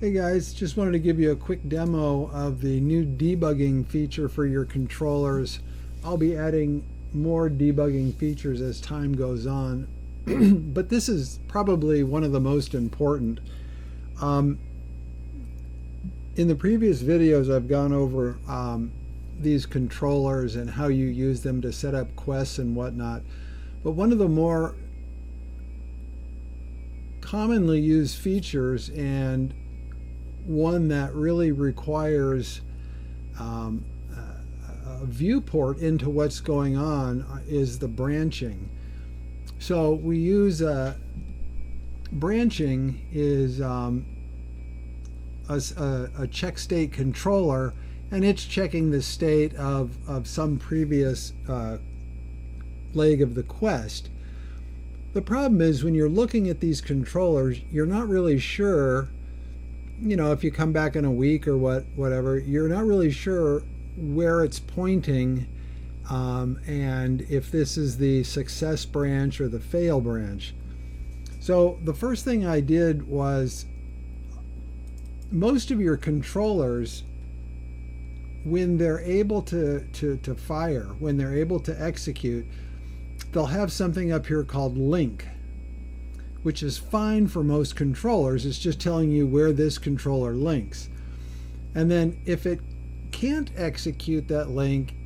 Hey guys, just wanted to give you a quick demo of the new debugging feature for your controllers. I'll be adding more debugging features as time goes on, but this is probably one of the most important. In the previous videos, I've gone over these controllers and how you use them to set up quests and whatnot, but one of the more commonly used features, and one that really requires a viewport into what's going on, is the branching. So we use branching is a check state controller, and it's checking the state of some previous leg of the quest. The problem is when you're looking at these controllers, you're not really sure, if you come back in a week or whatever, you're not really sure where it's pointing, and if this is the success branch or the fail branch. So the first thing I did was, most of your controllers, when they're able to fire, when they're able to execute, they'll have something up here called link, which is fine for most controllers. It's just telling you where this controller links. And then if it can't execute that link,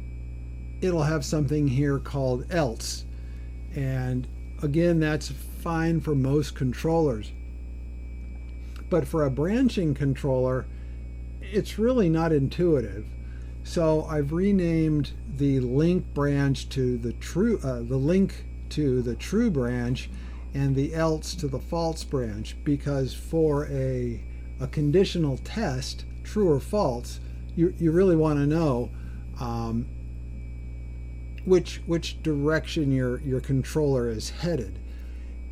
it'll have something here called else. And again, that's fine for most controllers. But for a branching controller, it's really not intuitive. So I've renamed the link branch to the link to the true branch, and the else to the false branch, because for a conditional test, true or false, you really want to know which direction your controller is headed.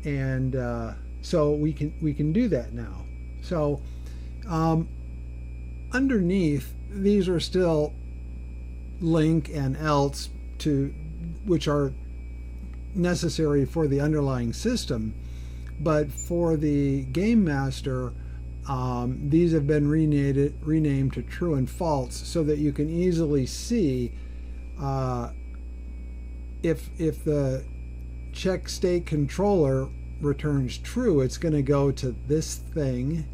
And so we can do that now. So underneath, these are still link and else, which are necessary for the underlying system, but for the game master, these have been renamed to true and false, so that you can easily see if the check state controller returns true, it's going to go to this thing,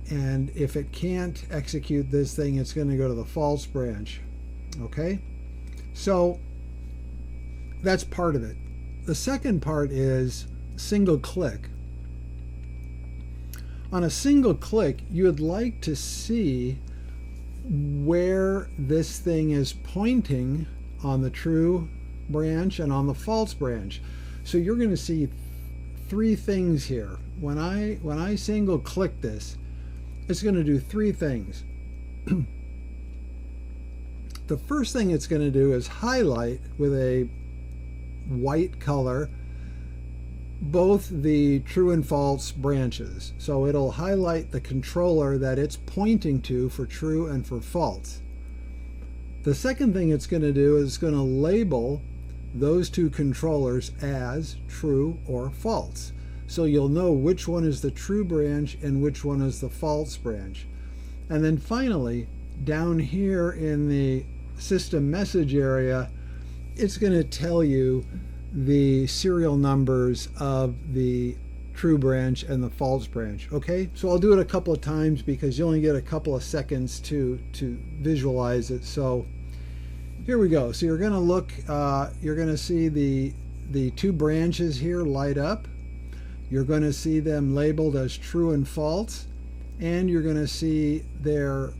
and if it can't execute this thing, it's going to go to the false branch. Okay, so that's part of it. The second part is single click. On a single click, you would like to see where this thing is pointing on the true branch and on the false branch. So you're going to see three things here. When I single click this, it's going to do three things. The first thing it's going to do is highlight with a white color both the true and false branches. So it'll highlight the controller that it's pointing to for true and for false. The second thing it's going to do is it's going to label those two controllers as true or false. So you'll know which one is the true branch and which one is the false branch. And then finally, down here in the system message area, it's going to tell you the serial numbers of the true branch and the false branch. Okay, so I'll do it a couple of times because you only get a couple of seconds to visualize it. So here we go. So you're going to look, you're going to see the two branches here light up. You're going to see them labeled as true and false, and you're going to see their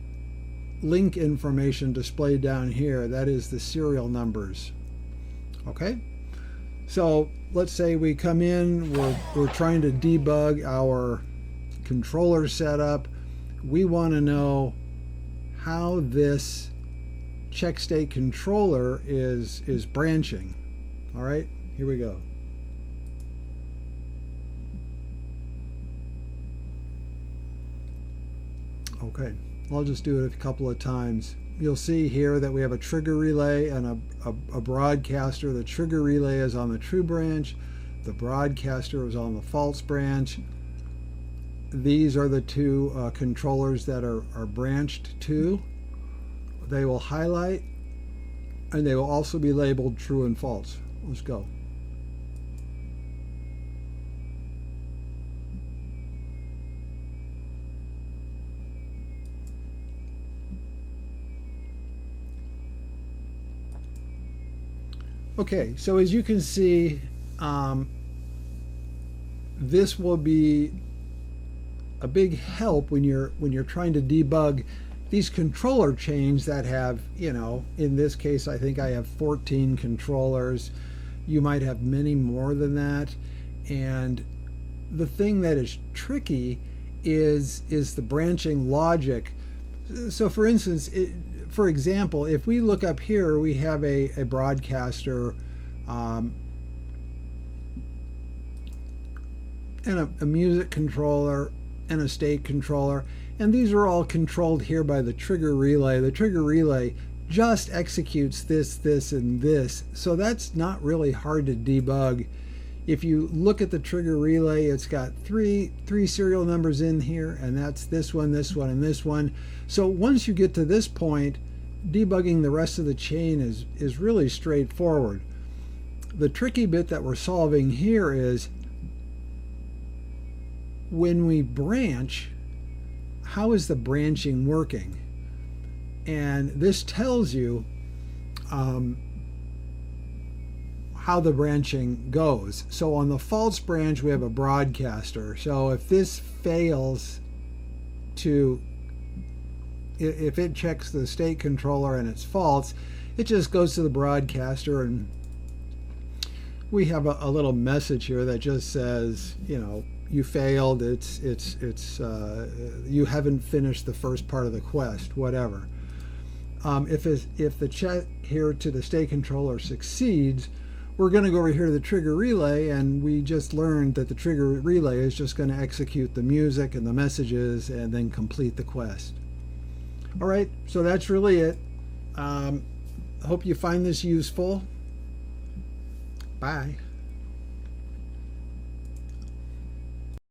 link information displayed down here. That is the serial numbers. Okay, so let's say we come in, we're trying to debug our controller setup. We want to know how this check state controller is branching. All right, here we go. Okay, I'll just do it a couple of times. You'll see here that we have a trigger relay and a broadcaster. The trigger relay is on the true branch. The broadcaster is on the false branch. these are the two controllers that are branched to. They will highlight, and they will also be labeled true and false. Let's go. Okay, so as you can see, this will be a big help when you're trying to debug these controller chains that have, in this case, I think I have 14 controllers. You might have many more than that. And the thing that is tricky is the branching logic. So for instance, for example, if we look up here, we have a broadcaster and a music controller and a state controller, and these are all controlled here by the trigger relay. The trigger relay just executes this, and this, so that's not really hard to debug. If you look at the trigger relay, it's got three serial numbers in here, and that's this one, and this one. So once you get to this point, debugging the rest of the chain is really straightforward. The tricky bit that we're solving here is when we branch, how is the branching working? And this tells you how the branching goes. So on the false branch, we have a broadcaster. So if this fails to, if it checks the state controller and it's false, it just goes to the broadcaster, and we have a little message here that just says, you failed. You haven't finished the first part of the quest, whatever. If the check here to the state controller succeeds, we're going to go over here to the trigger relay, and we just learned that the trigger relay is just going to execute the music and the messages and then complete the quest. All right, so that's really it. I hope you find this useful. Bye.